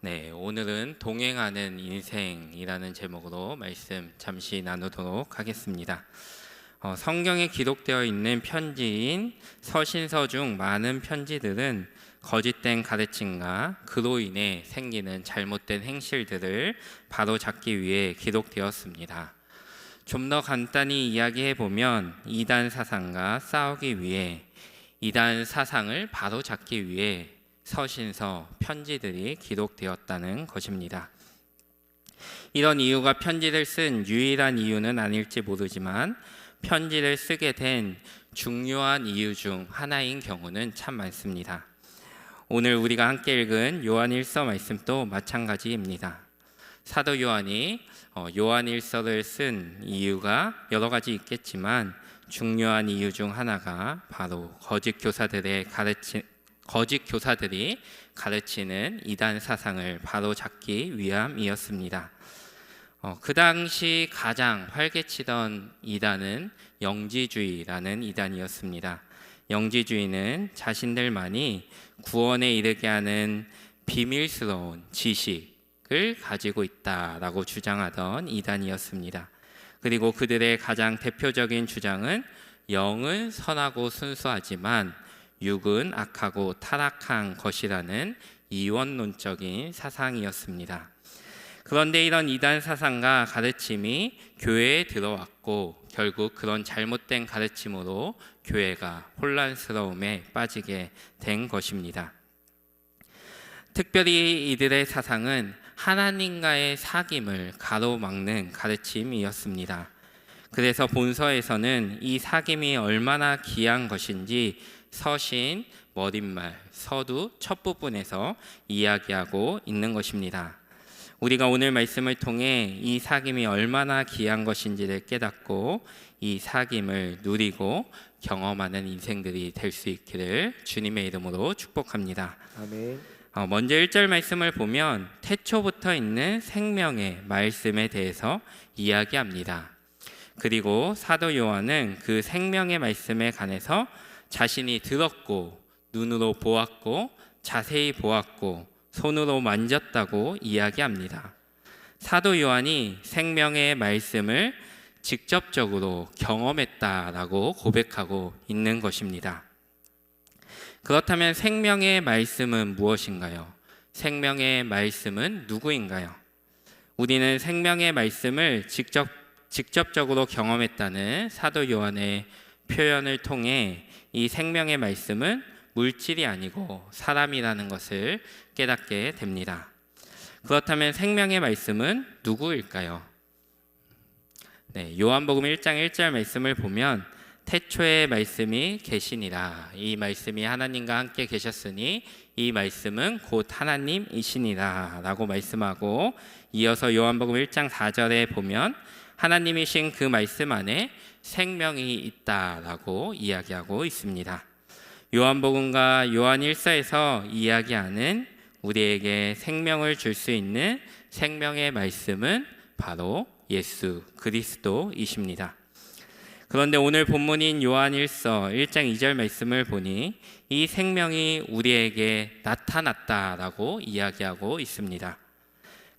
네, 오늘은 동행하는 인생이라는 제목으로 말씀 잠시 나누도록 하겠습니다. 성경에 기록되어 있는 편지인 서신서 중 많은 편지들은 거짓된 가르침과 그로 인해 생기는 잘못된 행실들을 바로잡기 위해 기록되었습니다. 좀 더 간단히 이야기해 보면 이단 사상과 싸우기 위해, 이단 사상을 바로잡기 위해 서신서, 편지들이 기록되었다는 것입니다. 이런 이유가 편지를 쓴 유일한 이유는 아닐지 모르지만 편지를 쓰게 된 중요한 이유 중 하나인 경우는 참 많습니다. 오늘 우리가 함께 읽은 요한일서 말씀도 마찬가지입니다. 사도 요한이 요한일서를 쓴 이유가 여러 가지 있겠지만 중요한 이유 중 하나가 바로 거짓 교사들이 가르치는 이단 사상을 바로잡기 위함이었습니다. 그 당시 가장 활개치던 이단은 영지주의라는 이단이었습니다. 영지주의는 자신들만이 구원에 이르게 하는 비밀스러운 지식을 가지고 있다라고 주장하던 이단이었습니다. 그리고 그들의 가장 대표적인 주장은 영은 선하고 순수하지만 육은 악하고 타락한 것이라는 이원론적인 사상이었습니다. 그런데 이런 이단 사상과 가르침이 교회에 들어왔고 결국 그런 잘못된 가르침으로 교회가 혼란스러움에 빠지게 된 것입니다. 특별히 이들의 사상은 하나님과의 사귐을 가로막는 가르침이었습니다. 그래서 본서에서는 이 사귐이 얼마나 귀한 것인지 서신, 머릿말, 서두 첫 부분에서 이야기하고 있는 것입니다. 우리가 오늘 말씀을 통해 이 사귐이 얼마나 귀한 것인지를 깨닫고 이 사귐을 누리고 경험하는 인생들이 될 수 있기를 주님의 이름으로 축복합니다. 아멘. 먼저 1절 말씀을 보면 태초부터 있는 생명의 말씀에 대해서 이야기합니다. 그리고 사도 요한은 그 생명의 말씀에 관해서 자신이 들었고 눈으로 보았고 자세히 보았고 손으로 만졌다고 이야기합니다. 사도 요한이 생명의 말씀을 직접적으로 경험했다라고 고백하고 있는 것입니다. 그렇다면 생명의 말씀은 무엇인가요? 생명의 말씀은 누구인가요? 우리는 생명의 말씀을 직접적으로 경험했다는 사도 요한의 표현을 통해 이 생명의 말씀은 물질이 아니고 사람이라는 것을 깨닫게 됩니다. 그렇다면 생명의 말씀은 누구일까요? 요한복음 1장 1절 말씀을 보면 태초에 말씀이 계시니라. 이 말씀이 하나님과 함께 계셨으니 이 말씀은 곧 하나님이시니라 라고 말씀하고, 이어서 요한복음 1장 4절에 보면 하나님이신 그 말씀 안에 생명이 있다라고 이야기하고 있습니다. 요한복음과 요한일서에서 이야기하는 우리에게 생명을 줄 수 있는 생명의 말씀은 바로 예수 그리스도이십니다. 그런데 오늘 본문인 요한일서 1장 2절 말씀을 보니 이 생명이 우리에게 나타났다라고 이야기하고 있습니다.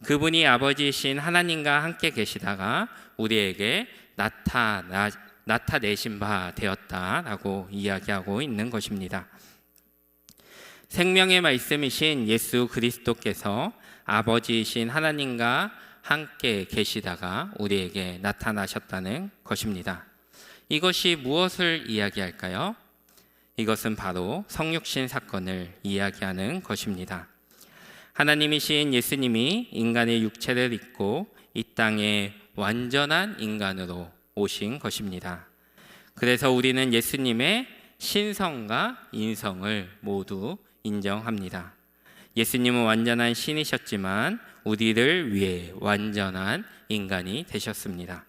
그분이 아버지이신 하나님과 함께 계시다가 우리에게 나타내신 바 되었다라고 이야기하고 있는 것입니다. 생명의 말씀이신 예수 그리스도께서 아버지이신 하나님과 함께 계시다가 우리에게 나타나셨다는 것입니다. 이것이 무엇을 이야기할까요? 이것은 바로 성육신 사건을 이야기하는 것입니다. 하나님이신 예수님이 인간의 육체를 입고 이 땅에 완전한 인간으로 오신 것입니다. 그래서 우리는 예수님의 신성과 인성을 모두 인정합니다. 예수님은 완전한 신이셨지만 우리를 위해 완전한 인간이 되셨습니다.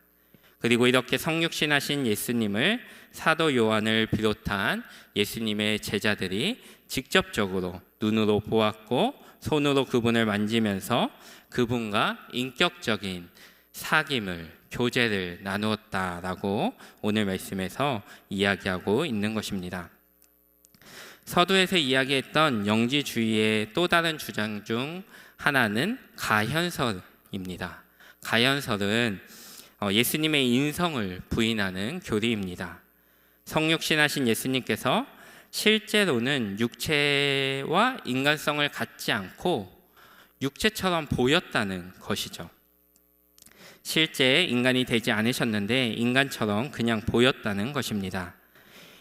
그리고 이렇게 성육신하신 예수님을 사도 요한을 비롯한 예수님의 제자들이 직접적으로 눈으로 보았고 손으로 그분을 만지면서 그분과 인격적인 사귐을, 교제를 나누었다라고 오늘 말씀에서 이야기하고 있는 것입니다. 서두에서 이야기했던 영지주의의 또 다른 주장 중 하나는 가현설입니다. 가현설은 예수님의 인성을 부인하는 교리입니다. 성육신하신 예수님께서 실제로는 육체와 인간성을 갖지 않고 육체처럼 보였다는 것이죠. 실제 인간이 되지 않으셨는데 인간처럼 그냥 보였다는 것입니다.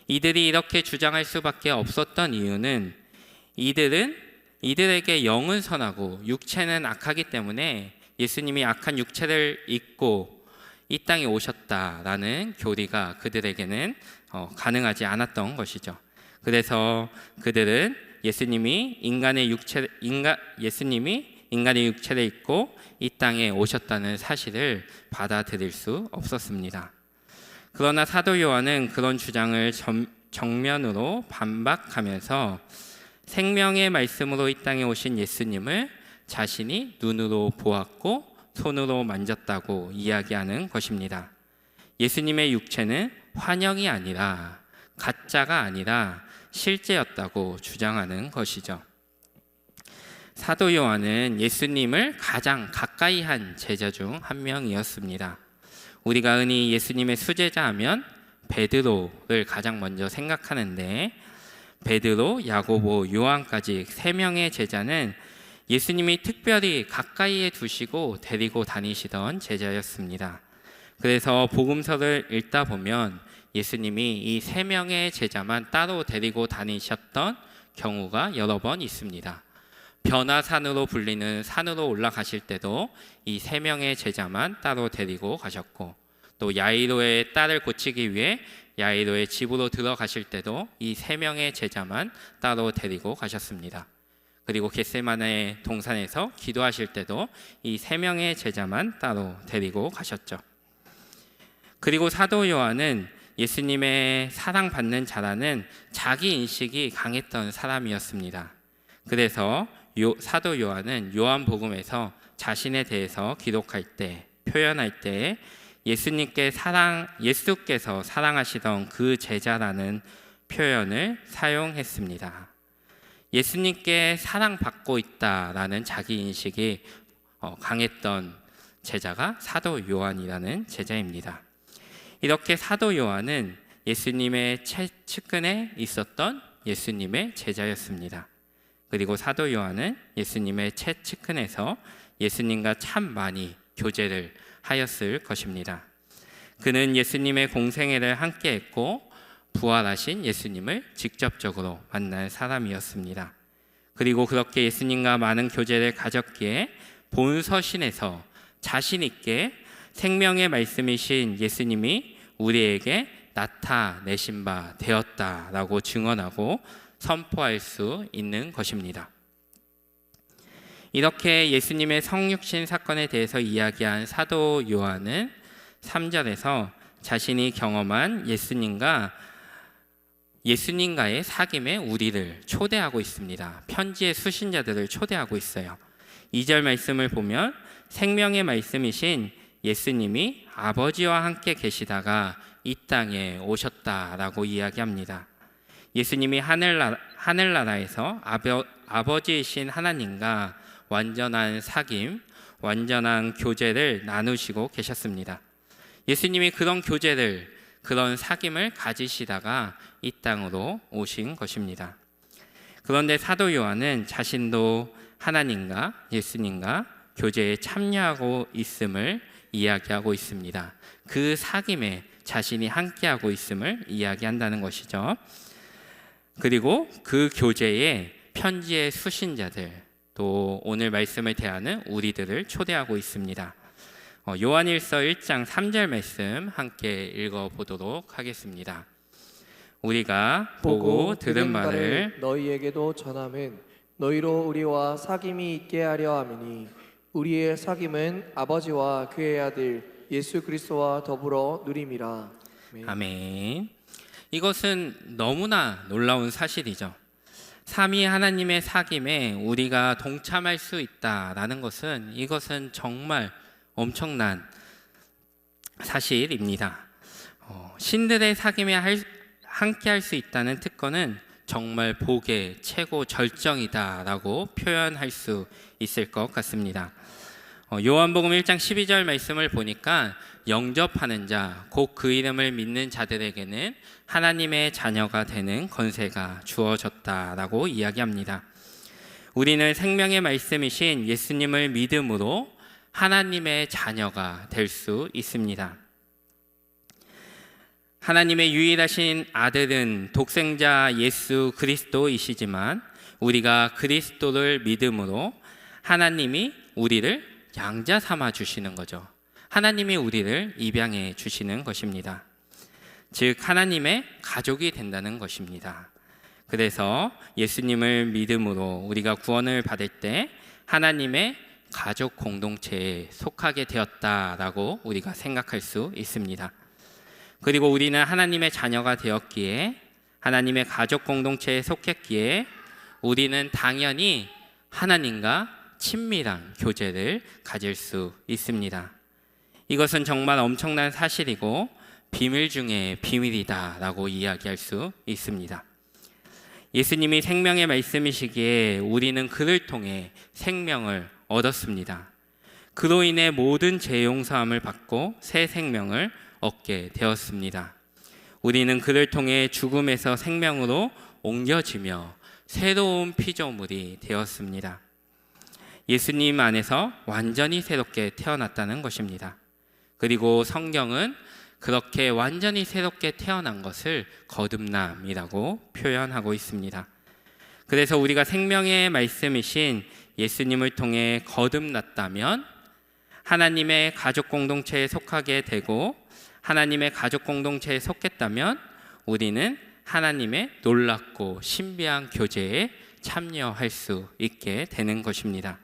이들이 이렇게 주장할 수밖에 없었던 이유는 이들에게 영은 선하고 육체는 악하기 때문에 예수님이 악한 육체를 입고 이 땅에 오셨다라는 교리가 그들에게는 가능하지 않았던 것이죠. 그래서 그들은 예수님이 인간의 육체를 입고 이 땅에 오셨다는 사실을 받아들일 수 없었습니다. 그러나 사도 요한은 그런 주장을 정면으로 반박하면서 생명의 말씀으로 이 땅에 오신 예수님을 자신이 눈으로 보았고 손으로 만졌다고 이야기하는 것입니다. 예수님의 육체는 환영이 아니라 가짜가 아니라 실제였다고 주장하는 것이죠. 사도 요한은 예수님을 가장 가까이 한 제자 중 한 명이었습니다. 우리가 흔히 예수님의 수제자 하면 베드로를 가장 먼저 생각하는데 베드로, 야고보, 요한까지 3명의 제자는 예수님이 특별히 가까이에 두시고 데리고 다니시던 제자였습니다. 그래서 복음서를 읽다 보면 예수님이 이 3명의 제자만 따로 데리고 다니셨던 경우가 여러 번 있습니다. 변화산으로 불리는 산으로 올라가실 때도 이 3명의 제자만 따로 데리고 가셨고, 또 야이로의 딸을 고치기 위해 야이로의 집으로 들어가실 때도 이 3명의 제자만 따로 데리고 가셨습니다. 그리고 겟세마네 동산에서 기도하실 때도 이 3명의 제자만 따로 데리고 가셨죠. 그리고 사도 요한은 예수님의 사랑받는 자라는 자기 인식이 강했던 사람이었습니다. 그래서 사도 요한은 요한복음에서 자신에 대해서 기록할 때, 표현할 때 예수께서 사랑하시던 그 제자라는 표현을 사용했습니다. 예수님께 사랑받고 있다라는 자기 인식이 강했던 제자가 사도 요한이라는 제자입니다. 이렇게 사도 요한은 예수님의 측근에 있었던 예수님의 제자였습니다. 그리고 사도 요한은 예수님의 측근에서 예수님과 참 많이 교제를 하였을 것입니다. 그는 예수님의 공생애를 함께 했고 부활하신 예수님을 직접적으로 만난 사람이었습니다. 그리고 그렇게 예수님과 많은 교제를 가졌기에 본 서신에서 자신 있게 생명의 말씀이신 예수님이 우리에게 나타내신 바 되었다라고 증언하고 선포할 수 있는 것입니다. 이렇게 예수님의 성육신 사건에 대해서 이야기한 사도 요한은 3절에서 자신이 경험한 예수님과의 사귐에 우리를 초대하고 있습니다. 편지의 수신자들을 초대하고 있어요. 2절 말씀을 보면 생명의 말씀이신 예수님이 아버지와 함께 계시다가 이 땅에 오셨다라고 이야기합니다. 예수님이 하늘나라에서 아버지이신 하나님과 완전한 사귐, 완전한 교제를 나누시고 계셨습니다. 예수님이 그런 교제를, 그런 사귐을 가지시다가 이 땅으로 오신 것입니다. 그런데 사도 요한은 자신도 하나님과 예수님과 교제에 참여하고 있음을 이야기하고 있습니다. 그 사귐에 자신이 함께하고 있음을 이야기한다는 것이죠. 그리고 그 교제에 편지의 수신자들, 또 오늘 말씀을 대하는 우리들을 초대하고 있습니다. 요한일서 1장 3절 말씀 함께 읽어보도록 하겠습니다. 우리가 보고 들은 말을 너희에게도 전함은 너희로 우리와 사귐이 있게 하려 함이니 우리의 사귐은 아버지와 그의 아들 예수 그리스도와 더불어 누림이라. 아멘. 이것은 너무나 놀라운 사실이죠. 삼위 하나님의 사귐에 우리가 동참할 수 있다라는 것은, 이것은 정말 엄청난 사실입니다. 신들의 사귐에 함께 할 수 있다는 특권은 정말 복의 최고 절정이다라고 표현할 수 있을 것 같습니다. 요한복음 1장 12절 말씀을 보니까 영접하는 자, 곧 그 이름을 믿는 자들에게는 하나님의 자녀가 되는 권세가 주어졌다라고 이야기합니다. 우리는 생명의 말씀이신 예수님을 믿음으로 하나님의 자녀가 될 수 있습니다. 하나님의 유일하신 아들은 독생자 예수 그리스도이시지만 우리가 그리스도를 믿음으로 하나님이 우리를 양자 삼아 주시는 거죠. 하나님이 우리를 입양해 주시는 것입니다. 즉 하나님의 가족이 된다는 것입니다. 그래서 예수님을 믿음으로 우리가 구원을 받을 때 하나님의 가족 공동체에 속하게 되었다라고 우리가 생각할 수 있습니다. 그리고 우리는 하나님의 자녀가 되었기에, 하나님의 가족 공동체에 속했기에 우리는 당연히 하나님과 친밀한 교제를 가질 수 있습니다. 이것은 정말 엄청난 사실이고 비밀 중에 비밀이다라고 이야기할 수 있습니다. 예수님이 생명의 말씀이시기에 우리는 그를 통해 생명을 얻었습니다. 그로 인해 모든 죄 용서함을 받고 새 생명을 얻게 되었습니다. 우리는 그를 통해 죽음에서 생명으로 옮겨지며 새로운 피조물이 되었습니다. 예수님 안에서 완전히 새롭게 태어났다는 것입니다. 그리고 성경은 그렇게 완전히 새롭게 태어난 것을 거듭남이라고 표현하고 있습니다. 그래서 우리가 생명의 말씀이신 예수님을 통해 거듭났다면 하나님의 가족 공동체에 속하게 되고, 하나님의 가족 공동체에 속했다면 우리는 하나님의 놀랍고 신비한 교제에 참여할 수 있게 되는 것입니다.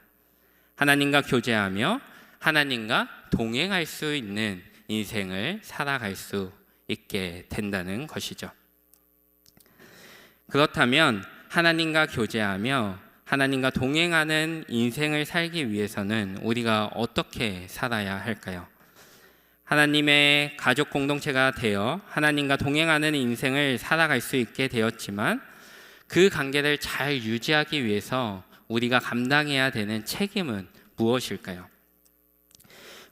하나님과 교제하며 하나님과 동행할 수 있는 인생을 살아갈 수 있게 된다는 것이죠. 그렇다면 하나님과 교제하며 하나님과 동행하는 인생을 살기 위해서는 우리가 어떻게 살아야 할까요? 하나님의 가족 공동체가 되어 하나님과 동행하는 인생을 살아갈 수 있게 되었지만 그 관계를 잘 유지하기 위해서 우리가 감당해야 되는 책임은 무엇일까요?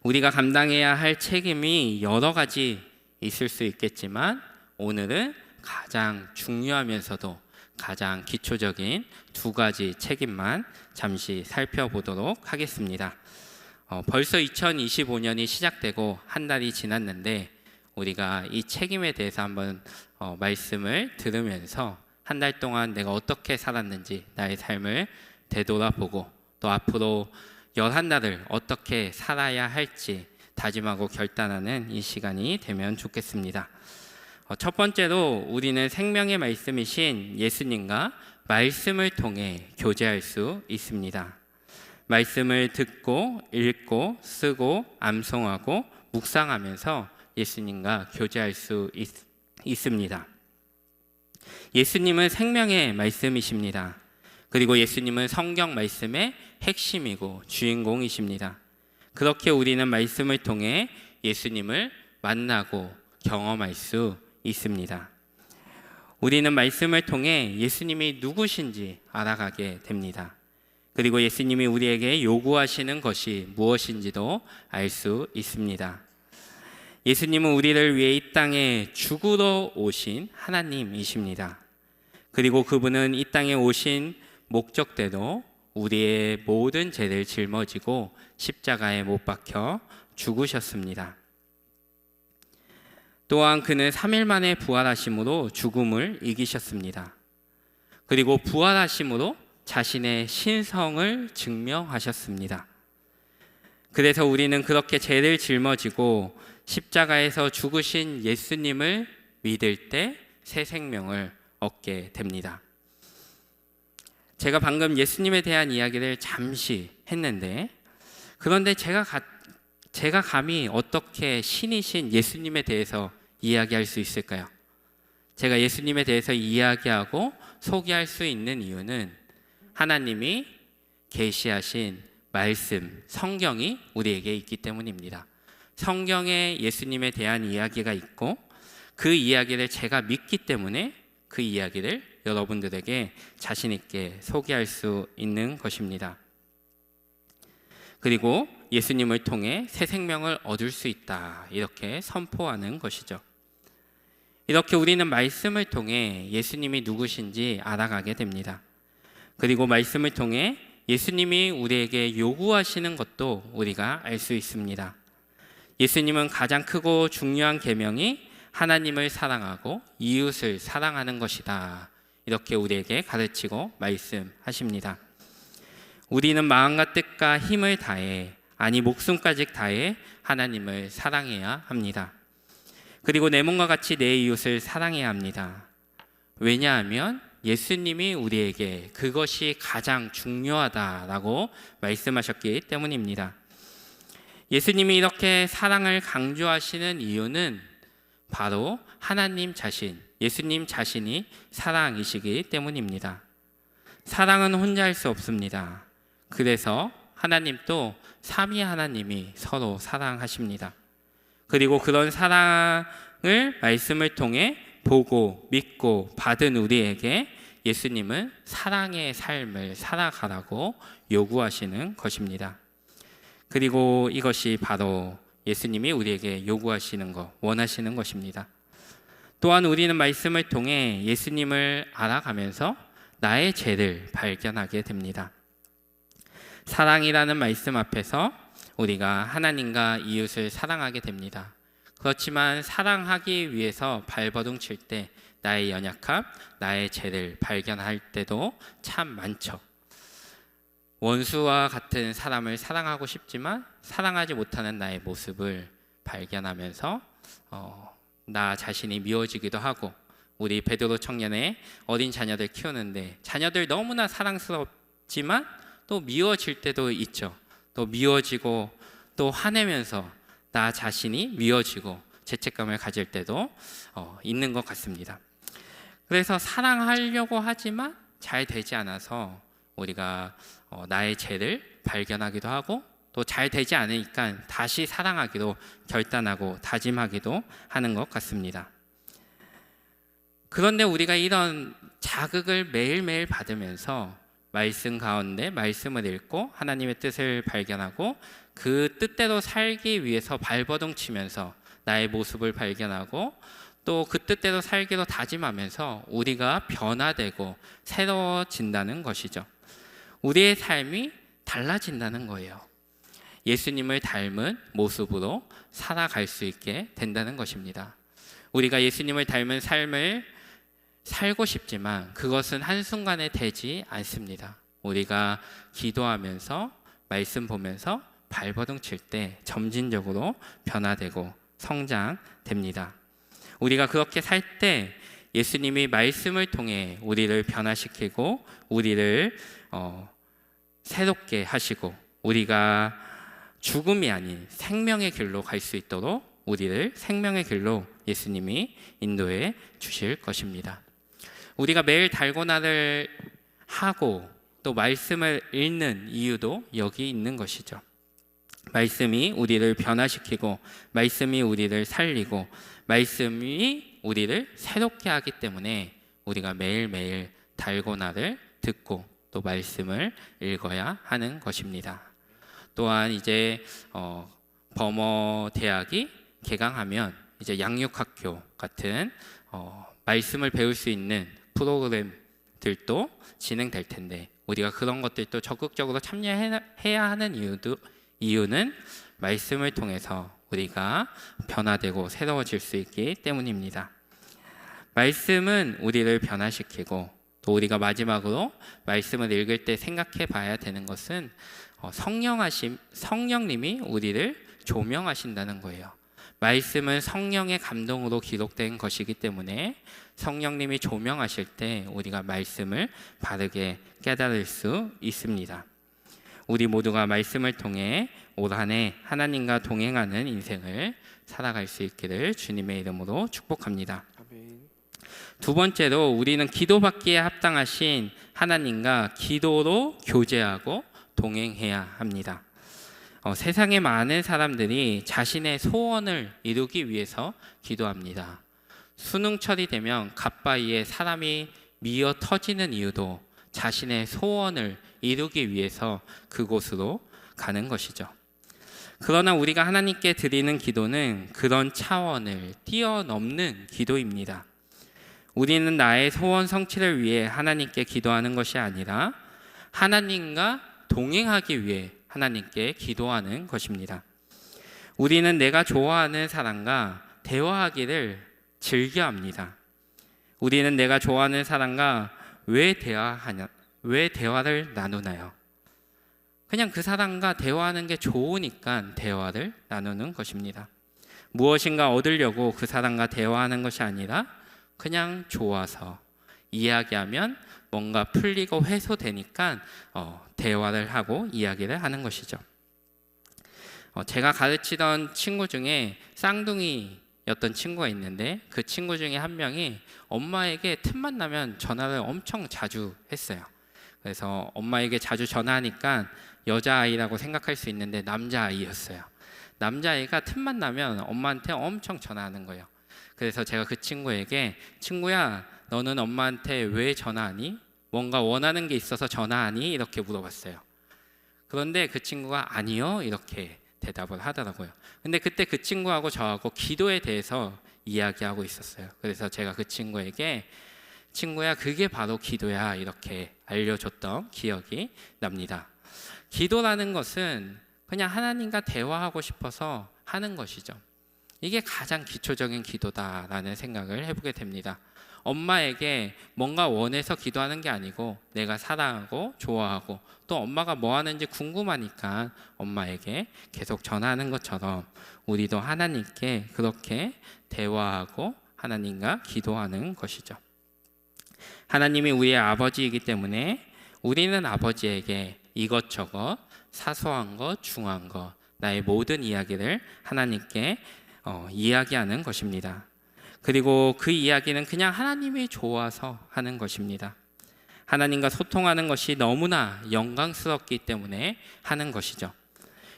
우리가 감당해야 할 책임이 여러 가지 있을 수 있겠지만 오늘은 가장 중요하면서도 가장 기초적인 두 가지 책임만 잠시 살펴보도록 하겠습니다. 벌써 2025년이 시작되고 한 달이 지났는데 우리가 이 책임에 대해서 한번 말씀을 들으면서 한 달 동안 내가 어떻게 살았는지 나의 삶을 되돌아보고 또 앞으로 11달을 어떻게 살아야 할지 다짐하고 결단하는 이 시간이 되면 좋겠습니다. 첫 번째로 우리는 생명의 말씀이신 예수님과 말씀을 통해 교제할 수 있습니다. 말씀을 듣고 읽고 쓰고 암송하고 묵상하면서 예수님과 교제할 수 있습니다. 예수님은 생명의 말씀이십니다. 그리고 예수님은 성경 말씀의 핵심이고 주인공이십니다. 그렇게 우리는 말씀을 통해 예수님을 만나고 경험할 수 있습니다. 우리는 말씀을 통해 예수님이 누구신지 알아가게 됩니다. 그리고 예수님이 우리에게 요구하시는 것이 무엇인지도 알 수 있습니다. 예수님은 우리를 위해 이 땅에 죽으러 오신 하나님이십니다. 그리고 그분은 이 땅에 오신 목적대로 우리의 모든 죄를 짊어지고 십자가에 못 박혀 죽으셨습니다. 또한 그는 3일 만에 부활하심으로 죽음을 이기셨습니다. 그리고 부활하심으로 자신의 신성을 증명하셨습니다. 그래서 우리는 그렇게 죄를 짊어지고 십자가에서 죽으신 예수님을 믿을 때 새 생명을 얻게 됩니다. 제가 방금 예수님에 대한 이야기를 잠시 했는데, 그런데 제가 감히 어떻게 신이신 예수님에 대해서 이야기할 수 있을까요? 제가 예수님에 대해서 이야기하고 소개할 수 있는 이유는 하나님이 계시하신 말씀, 성경이 우리에게 있기 때문입니다. 성경에 예수님에 대한 이야기가 있고 그 이야기를 제가 믿기 때문에 그 이야기를 여러분들에게 자신 있게 소개할 수 있는 것입니다. 그리고 예수님을 통해 새 생명을 얻을 수 있다, 이렇게 선포하는 것이죠. 이렇게 우리는 말씀을 통해 예수님이 누구신지 알아가게 됩니다. 그리고 말씀을 통해 예수님이 우리에게 요구하시는 것도 우리가 알 수 있습니다. 예수님은 가장 크고 중요한 계명이 하나님을 사랑하고 이웃을 사랑하는 것이다, 이렇게 우리에게 가르치고 말씀하십니다. 우리는 마음과 뜻과 힘을 다해, 아니 목숨까지 다해 하나님을 사랑해야 합니다. 그리고 내 몸과 같이 내 이웃을 사랑해야 합니다. 왜냐하면 예수님이 우리에게 그것이 가장 중요하다라고 말씀하셨기 때문입니다. 예수님이 이렇게 사랑을 강조하시는 이유는 바로 하나님 자신, 예수님 자신이 사랑이시기 때문입니다. 사랑은 혼자 할 수 없습니다. 그래서 하나님도 삼위 하나님이 서로 사랑하십니다. 그리고 그런 사랑을 말씀을 통해 보고 믿고 받은 우리에게 예수님은 사랑의 삶을 살아가라고 요구하시는 것입니다. 그리고 이것이 바로 예수님이 우리에게 요구하시는 것, 원하시는 것입니다. 또한 우리는 말씀을 통해 예수님을 알아가면서 나의 죄를 발견하게 됩니다. 사랑이라는 말씀 앞에서 우리가 하나님과 이웃을 사랑하게 됩니다. 그렇지만 사랑하기 위해서 발버둥 칠 때 나의 연약함, 나의 죄를 발견할 때도 참 많죠. 원수와 같은 사람을 사랑하고 싶지만 사랑하지 못하는 나의 모습을 발견하면서 나 자신이 미워지기도 하고, 우리 베드로 청년의 어린 자녀들 키우는데 자녀들 너무나 사랑스럽지만 또 미워질 때도 있죠. 또 미워지고 또 화내면서 나 자신이 미워지고 죄책감을 가질 때도 있는 것 같습니다. 그래서 사랑하려고 하지만 잘 되지 않아서 우리가 나의 죄를 발견하기도 하고, 또 잘 되지 않으니까 다시 사랑하기로 결단하고 다짐하기도 하는 것 같습니다. 그런데 우리가 이런 자극을 매일매일 받으면서 말씀 가운데 말씀을 읽고 하나님의 뜻을 발견하고 그 뜻대로 살기 위해서 발버둥 치면서 나의 모습을 발견하고 또 그 뜻대로 살기로 다짐하면서 우리가 변화되고 새로워진다는 것이죠. 우리의 삶이 달라진다는 거예요. 예수님을 닮은 모습으로 살아갈 수 있게 된다는 것입니다. 우리가 예수님을 닮은 삶을 살고 싶지만 그것은 한순간에 되지 않습니다. 우리가 기도하면서 말씀 보면서 발버둥 칠 때 점진적으로 변화되고 성장됩니다. 우리가 그렇게 살 때 예수님이 말씀을 통해 우리를 변화시키고 우리를 새롭게 하시고 우리가 죽음이 아닌 생명의 길로 갈 수 있도록 우리를 생명의 길로 예수님이 인도해 주실 것입니다. 우리가 매일 달고나를 하고 또 말씀을 읽는 이유도 여기 있는 것이죠. 말씀이 우리를 변화시키고 말씀이 우리를 살리고 말씀이 우리를 새롭게 하기 때문에 우리가 매일매일 달고나를 듣고 또 말씀을 읽어야 하는 것입니다. 또한 이제 범어 대학이 개강하면 이제 양육학교 같은 말씀을 배울 수 있는 프로그램들도 진행될 텐데 우리가 그런 것들도 적극적으로 참여해야 하는 이유는 말씀을 통해서 우리가 변화되고 새로워질 수 있기 때문입니다. 말씀은 우리를 변화시키고 또 우리가 마지막으로 말씀을 읽을 때 생각해 봐야 되는 것은 성령님이 우리를 조명하신다는 거예요. 말씀은 성령의 감동으로 기록된 것이기 때문에 성령님이 조명하실 때 우리가 말씀을 바르게 깨달을 수 있습니다. 우리 모두가 말씀을 통해 올 한 해 하나님과 동행하는 인생을 살아갈 수 있기를 주님의 이름으로 축복합니다. 아멘. 두 번째로 우리는 기도받기에 합당하신 하나님과 기도로 교제하고 동행해야 합니다. 세상에 많은 사람들이 자신의 소원을 이루기 위해서 기도합니다. 수능철이 되면 갓바위에 사람이 미어 터지는 이유도 자신의 소원을 이루기 위해서 그곳으로 가는 것이죠. 그러나 우리가 하나님께 드리는 기도는 그런 차원을 뛰어넘는 기도입니다. 우리는 나의 소원 성취를 위해 하나님께 기도하는 것이 아니라 하나님과 동행하기 위해 하나님께 기도하는 것입니다. 우리는 내가 좋아하는 사람과 대화하기를 즐겨합니다. 우리는 내가 좋아하는 사람과 왜 대화를 나누나요? 그냥 그 사람과 대화하는 게 좋으니까 대화를 나누는 것입니다. 무엇인가 얻으려고 그 사람과 대화하는 것이 아니라 그냥 좋아서 이야기하면 뭔가 풀리고 해소되니까 대화를 하고 이야기를 하는 것이죠. 제가 가르치던 친구 중에 쌍둥이였던 친구가 있는데 그 친구 중에 한 명이 엄마에게 틈만 나면 전화를 엄청 자주 했어요. 그래서 엄마에게 자주 전화하니까 여자아이라고 생각할 수 있는데 남자아이였어요. 남자아이가 틈만 나면 엄마한테 엄청 전화하는 거예요. 그래서 제가 그 친구에게 친구야 너는 엄마한테 왜 전화하니? 뭔가 원하는 게 있어서 전화하니? 이렇게 물어봤어요. 그런데 그 친구가 아니요 이렇게 대답을 하더라고요. 근데 그때 그 친구하고 저하고 기도에 대해서 이야기하고 있었어요. 그래서 제가 그 친구에게 친구야 그게 바로 기도야 이렇게 알려줬던 기억이 납니다. 기도라는 것은 그냥 하나님과 대화하고 싶어서 하는 것이죠. 이게 가장 기초적인 기도다라는 생각을 해보게 됩니다. 엄마에게 뭔가 원해서 기도하는 게 아니고 내가 사랑하고 좋아하고 또 엄마가 뭐 하는지 궁금하니까 엄마에게 계속 전화하는 것처럼 우리도 하나님께 그렇게 대화하고 하나님과 기도하는 것이죠. 하나님이 우리의 아버지이기 때문에 우리는 아버지에게 이것저것 사소한 것, 중요한 것, 나의 모든 이야기를 하나님께 이야기하는 것입니다. 그리고 그 이야기는 그냥 하나님이 좋아서 하는 것입니다. 하나님과 소통하는 것이 너무나 영광스럽기 때문에 하는 것이죠.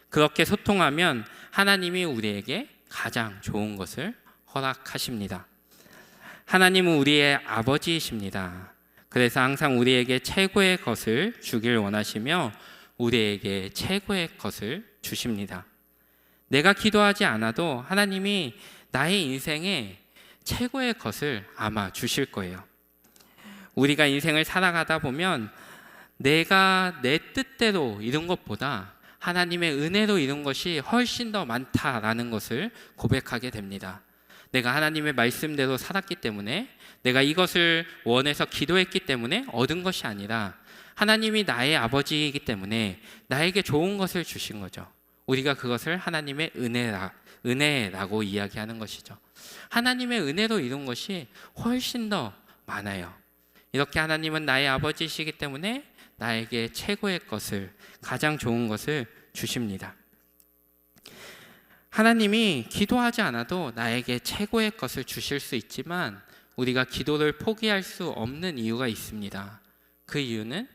그렇게 소통하면 하나님이 우리에게 가장 좋은 것을 허락하십니다. 하나님은 우리의 아버지이십니다. 그래서 항상 우리에게 최고의 것을 주길 원하시며 우리에게 최고의 것을 주십니다. 내가 기도하지 않아도 하나님이 나의 인생에 최고의 것을 아마 주실 거예요. 우리가 인생을 살아가다 보면 내가 내 뜻대로 이룬 것보다 하나님의 은혜로 이룬 것이 훨씬 더 많다라는 것을 고백하게 됩니다. 내가 하나님의 말씀대로 살았기 때문에 내가 이것을 원해서 기도했기 때문에 얻은 것이 아니라 하나님이 나의 아버지이기 때문에 나에게 좋은 것을 주신 거죠. 우리가 그것을 하나님의 은혜라고 이야기하는 것이죠. 하나님의 은혜로 이룬 것이 훨씬 더 많아요. 이렇게 하나님은 나의 아버지이시기 때문에 나에게 최고의 것을, 가장 좋은 것을 주십니다. 하나님이 기도하지 않아도 나에게 최고의 것을 주실 수 있지만 우리가 기도를 포기할 수 없는 이유가 있습니다. 그 이유는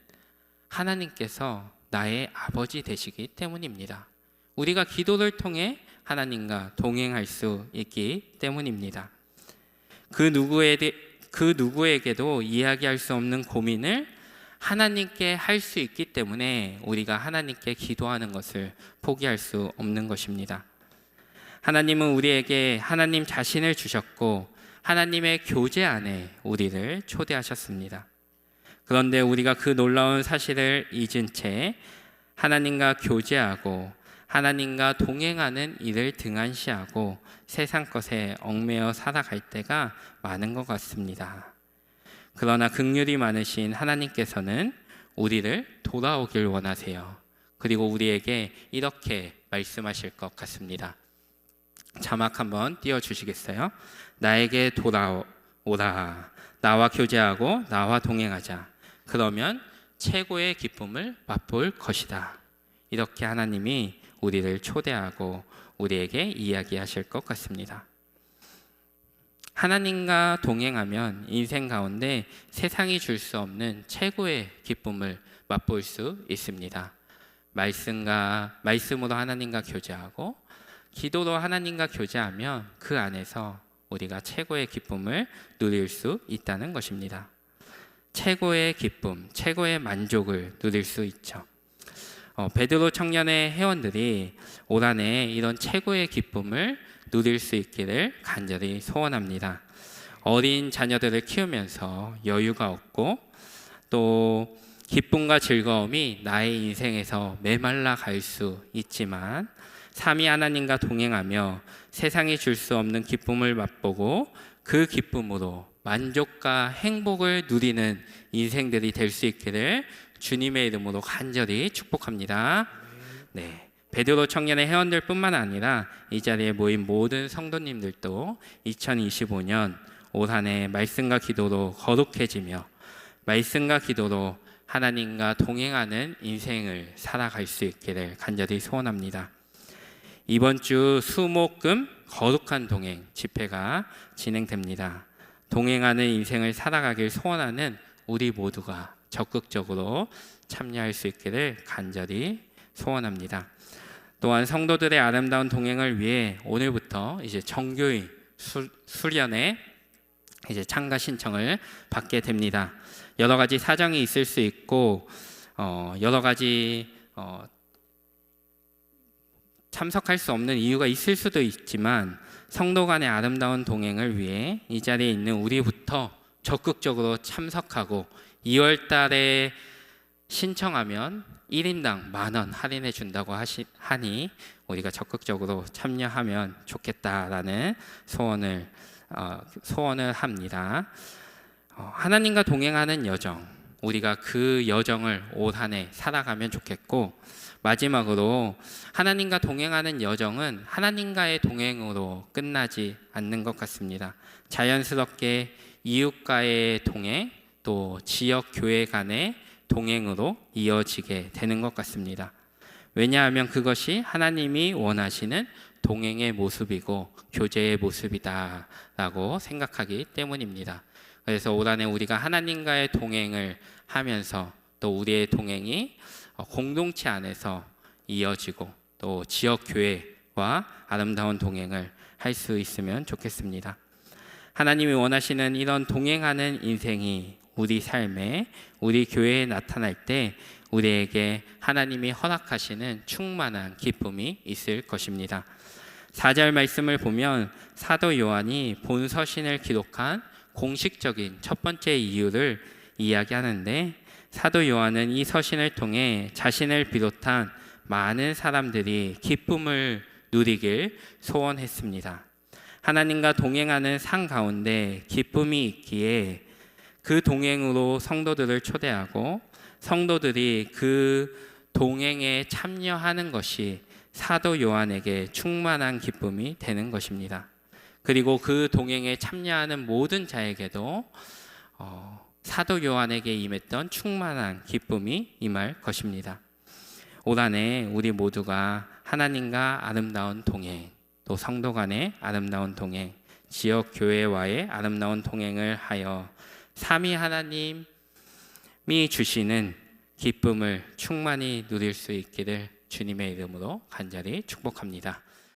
하나님께서 나의 아버지 되시기 때문입니다. 우리가 기도를 통해 하나님과 동행할 수 있기 때문입니다. 그 누구에게도 이야기할 수 없는 고민을 하나님께 할 수 있기 때문에 우리가 하나님께 기도하는 것을 포기할 수 없는 것입니다. 하나님은 우리에게 하나님 자신을 주셨고 하나님의 교제 안에 우리를 초대하셨습니다. 그런데 우리가 그 놀라운 사실을 잊은 채 하나님과 교제하고 하나님과 동행하는 일을 등한시하고 세상 것에 얽매여 살아갈 때가 많은 것 같습니다. 그러나 긍휼이 많으신 하나님께서는 우리를 돌아오길 원하세요. 그리고 우리에게 이렇게 말씀하실 것 같습니다. 자막 한번 띄워주시겠어요? 나에게 돌아오라. 나와 교제하고 나와 동행하자. 그러면 최고의 기쁨을 맛볼 것이다. 이렇게 하나님이 우리를 초대하고 우리에게 이야기하실 것 같습니다. 하나님과 동행하면 인생 가운데 세상이 줄 수 없는 최고의 기쁨을 맛볼 수 있습니다. 말씀으로 하나님과 교제하고 기도로 하나님과 교제하면 그 안에서 우리가 최고의 기쁨을 누릴 수 있다는 것입니다. 최고의 기쁨, 최고의 만족을 누릴 수 있죠. 베드로 청년의 회원들이 올 한해 이런 최고의 기쁨을 누릴 수 있기를 간절히 소원합니다. 어린 자녀들을 키우면서 여유가 없고 또 기쁨과 즐거움이 나의 인생에서 메말라 갈 수 있지만 삼위 하나님과 동행하며 세상이 줄 수 없는 기쁨을 맛보고 그 기쁨으로 만족과 행복을 누리는 인생들이 될 수 있기를 주님의 이름으로 간절히 축복합니다. 네, 베드로 청년의 회원들뿐만 아니라 이 자리에 모인 모든 성도님들도 2025년 올 한해 말씀과 기도로 거룩해지며 말씀과 기도로 하나님과 동행하는 인생을 살아갈 수 있기를 간절히 소원합니다. 이번 주 수목금 거룩한 동행 집회가 진행됩니다. 동행하는 인생을 살아가길 소원하는 우리 모두가 적극적으로 참여할 수 있기를 간절히 소원합니다. 또한 성도들의 아름다운 동행을 위해 오늘부터 이제 정교인 수련회 이제 참가 신청을 받게 됩니다. 여러 가지 사정이 있을 수 있고 여러 가지 참석할 수 없는 이유가 있을 수도 있지만 성도 간의 아름다운 동행을 위해 이 자리에 있는 우리부터 적극적으로 참석하고 2월 달에 신청하면 1인당 10,000원 할인해 준다고 하니 우리가 적극적으로 참여하면 좋겠다라는 소원을 합니다. 하나님과 동행하는 여정, 우리가 그 여정을 올 한해 살아가면 좋겠고, 마지막으로 하나님과 동행하는 여정은 하나님과의 동행으로 끝나지 않는 것 같습니다. 자연스럽게 이웃과의 동행, 또 지역 교회 간의 동행으로 이어지게 되는 것 같습니다. 왜냐하면 그것이 하나님이 원하시는 동행의 모습이고 교제의 모습이다라고 생각하기 때문입니다. 그래서 올 한해 우리가 하나님과의 동행을 하면서 또 우리의 동행이 공동체 안에서 이어지고 또 지역 교회와 아름다운 동행을 할 수 있으면 좋겠습니다. 하나님이 원하시는 이런 동행하는 인생이 우리 삶에, 우리 교회에 나타날 때 우리에게 하나님이 허락하시는 충만한 기쁨이 있을 것입니다. 4절 말씀을 보면 사도 요한이 본 서신을 기록한 공식적인 첫 번째 이유를 이야기하는데, 사도 요한은 이 서신을 통해 자신을 비롯한 많은 사람들이 기쁨을 누리길 소원했습니다. 하나님과 동행하는 삶 가운데 기쁨이 있기에 그 동행으로 성도들을 초대하고 성도들이 그 동행에 참여하는 것이 사도 요한에게 충만한 기쁨이 되는 것입니다. 그리고 그 동행에 참여하는 모든 자에게도 사도 요한에게 임했던 충만한 기쁨이 임할 것입니다. 올 한해 우리 모두가 하나님과 아름다운 동행, 또 성도 간의 아름다운 동행, 지역 교회와의 아름다운 동행을 하여 삼위 하나님이 주시는 기쁨을 충만히 누릴 수 있기를 주님의 이름으로 간절히 축복합니다.